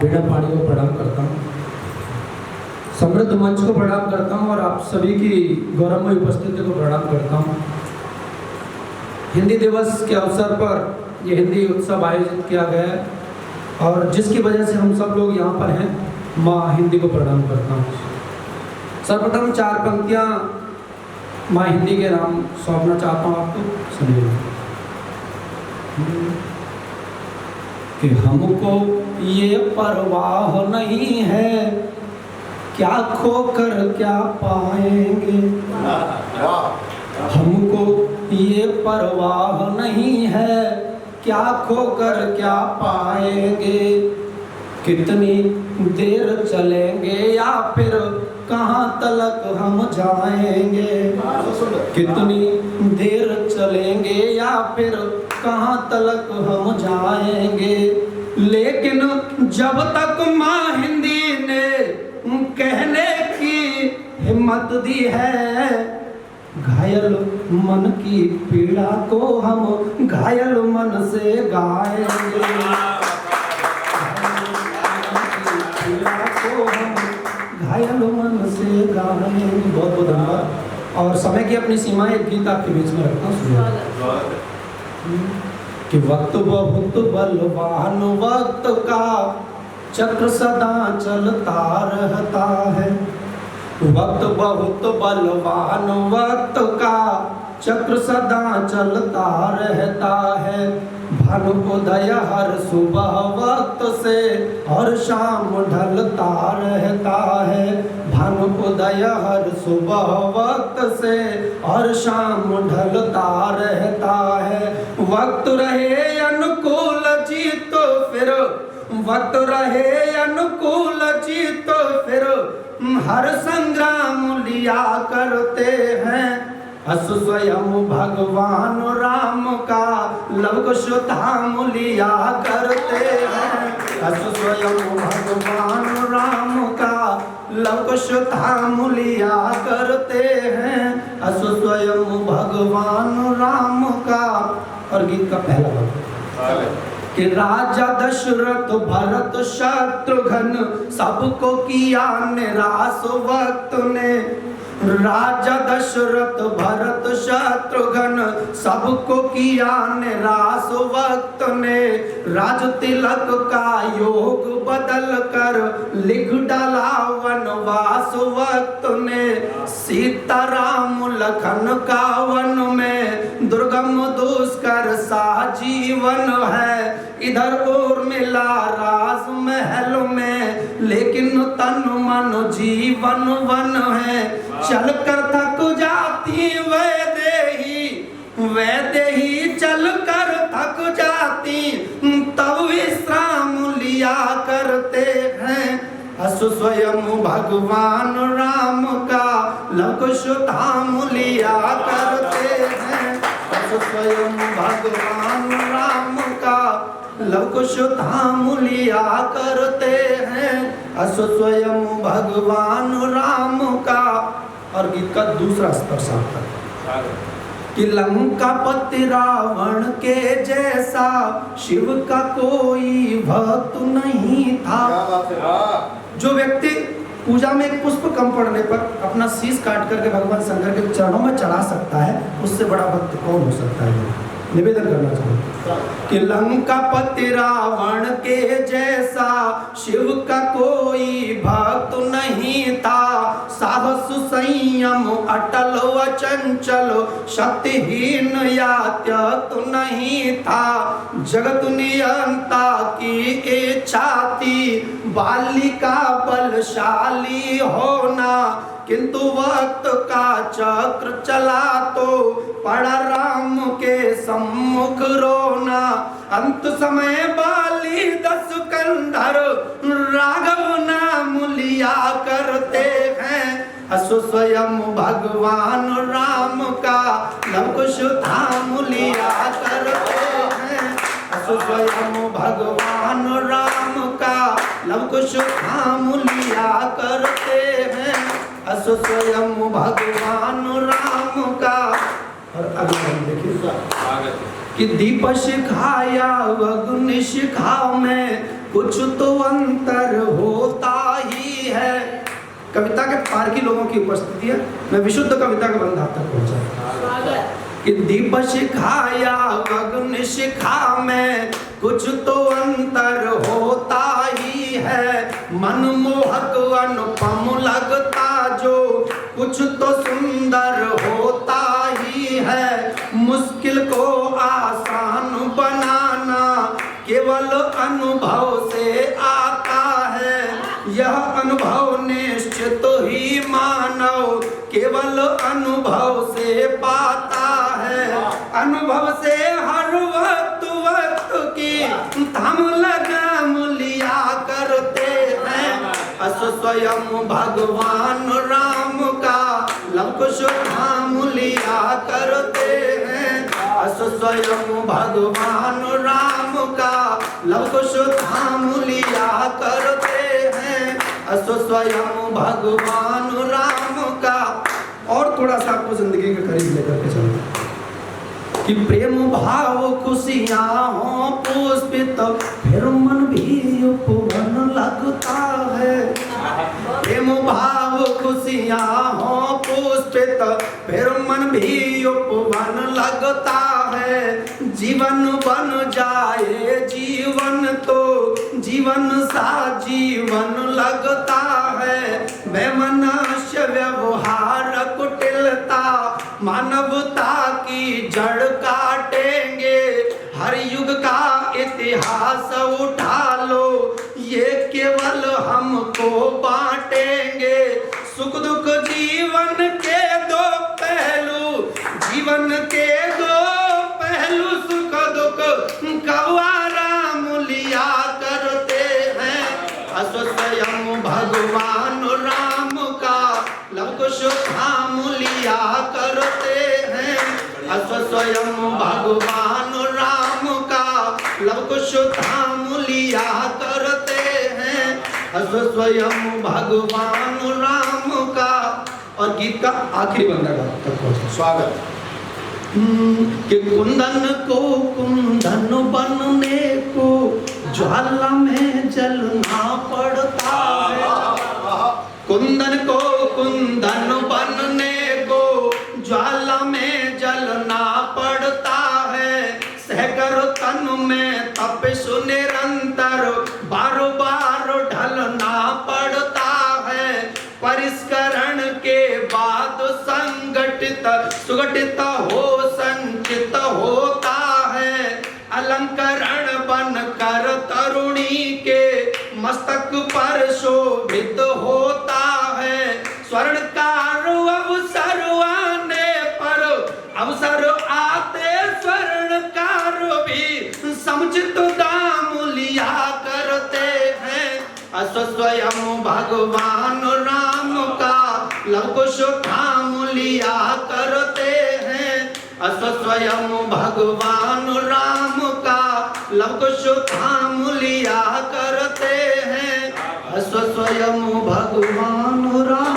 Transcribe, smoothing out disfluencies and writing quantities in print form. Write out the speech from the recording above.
वीणा पाणी को प्रणाम करता हूँ, समृद्ध मंच को प्रणाम करता हूँ और आप सभी की गौरवमय उपस्थिति को प्रणाम करता हूँ। हिंदी दिवस के अवसर पर यह हिंदी उत्सव आयोजित किया गया है और जिसकी वजह से हम सब लोग यहाँ पर हैं, माँ हिंदी को प्रणाम करता हूँ। सर्वप्रथम 4 पंक्तियाँ माँ हिंदी के नाम सौंपना चाहता हूँ आपको, सुनिए। कि हमको ये परवाह नहीं है क्या खोकर क्या पाएंगे, हमको ये परवाह नहीं है क्या खोकर क्या पाएंगे, कितनी देर चलेंगे या फिर कहाँ तलक हम जाएंगे, कितनी देर चलेंगे या फिर कहाँ तलक हम जाएंगे, लेकिन जब तक माँ हिंदी ने कहने की हिम्मत दी है, घायल मन की पीड़ा को हम घायल मन से गाएंगे, पीड़ा को हम घायल मन से गाएंगे। बहुत बहुत धन्यवाद। और समय की अपनी सीमाएं एक गीत आपके बीच में रखता हूँ कि वक्त बहुत बलवान, वक्त का चक्र सदा चलता रहता है, वक्त बहुत बलवान, वक्त का चक्र सदा चलता रहता है, भानुदय हर सुबह वक्त से और शाम ढलता रहता है, भानुदय हर सुबह वक्त से और शाम ढलता रहता है, वक्त रहे अनुकूल जी तो फिर, वक्त रहे अनुकूल जी तो फिर हर संग्राम लिया करते हैं, असु स्वयं भगवान राम का लव कुश धाम लिया करते हैं, असु स्वयं भगवान राम का लव कुश धाम लिया करते हैं, असु स्वयं भगवान राम का। और गीत का पहला भाग कि राजा दशरथ भरत शत्रुघ्न सबको किया निराश वक्त ने, राजा दशरथ भरत शत्रुघ्न सबको किया निराश वक्त ने, राज तिलक का योग बदल कर लिख डाला वनवास वक्त ने, सीता राम लखन का वन में दुर्गम दुष्कर सा जीवन है, इधर उर्मिला राज महल में लेकिन तन मन जीवन वन है, चल कर थक जाती वैदेही चल कर थक जाती तब विश्राम लिया करते हैं, असु स्वयं भगवान राम का लव कुश धाम लिया करते हैं, असु स्वयं भगवान राम का लव कुश धाम लिया करते हैं, असु स्वयं भगवान राम का। और गीत का दूसरा स्तर सार्थक कि लंकापति रावण के जैसा शिव का कोई भक्त नहीं था, जो व्यक्ति पूजा में एक पुष्प कम पड़ने पर अपना शीश काट करके भगवान शंकर के चरणों में चढ़ा सकता है, उससे बड़ा भक्त कौन हो सकता है। निवेदन करना चाहूँ कि लंकापति रावण के जैसा शिव का कोई भक्त नहीं था, साहस संयम अटल व चंचल शक्तिहीन यात्यत नहीं था, जगत नियंता की इच्छा थी बालिका बलशाली होना, किंतु वक्त का चक्र चला तो पड़ा राम के सम्मुख रोना, अंत समय बाली दस कंधर राघव नाम लिया करते हैं, असु स्वयं भगवान राम का लव कुश धाम लिया करते हैं, असु स्वयं भगवान राम का लव कुश धाम लिया करते हैं, असु स्वयं भगवान राम का। और अगला देखिए कि दीप शिखाया अग्नि शिखा में कुछ तो अंतर होता ही है। कविता के पारखी लोगों की उपस्थिति है, मैं विशुद्ध कविता का बंध आप तक पहुंचा कि दीप शिखाया अग्नि शिखा में कुछ तो अंतर होता ही है। मनमोहक अनुपम लगता जो कुछ तो सुंदर होता ही है। मुश्किल को आसान बनाना केवल अनुभव से आता है। यह अनुभव निश्चित ही मानव केवल अनुभव से पाता है। अनुभव से हर वक्त की थम लगाम लिया करते हैं। अस स्वयं भगवान राम का लंकुश धाम लिया करते हैं। अस स्वयं भगवान राम का लंकुश धाम लिया करते हैं। अस स्वयं भगवान राम का। और थोड़ा सा आपको जिंदगी के करीब लेकर के चलते कि प्रेम भाव खुशियाँ हो पुष्पित फिर मन भी उपवन लगता है। प्रेम भाव खुशियाँ हो पुष्पित फिर मन भी उपवन लगता है। जीवन बन जाए जीवन तो जीवन सा जीवन लगता है। वैमनस्य व्यवहार कुटिलता मानवता की जड़ काटेंगे। हर युग का इतिहास उठा लो ये केवल हमको बांटेंगे। सुख दुख जीवन के दो पहलू, जीवन के दो पहलू सुख दुख कवाराम लिया करते हैं। अस स्वयं भगवान राम का लंकुश धाम लिया करते हैं। अस स्वयं भगवान राम का लंकुश धाम लिया करते हैं। अस स्वयं भगवान राम का। और गीत का आखिरी बंदा तक पहुंचा स्वागत कि कुंदन को कुंदन बनने को ज्वाला में जलना पड़ता है। कुंदन को कुंदन बनने को ज्वाला में जलना पड़ता है। सहकर तन में तपिश निरंतर बार बार ढलना पड़ता है। परिष्करण के बाद संगठित सुगठित हो संचित होता है। अलंकरण बनकर तरुणी के मस्तक पर शोभित होता है। स्वर्णकार अवसर आने पर अवसर आते स्वर्णकार भी समुचित दाम लिया करते हैं। अस स्वयं भगवान राम का लंकुश धाम लिया करते हैं। अस स्वयं भगवान राम का लंकुश धाम लिया करते हैं। अस स्वयं भगवान राम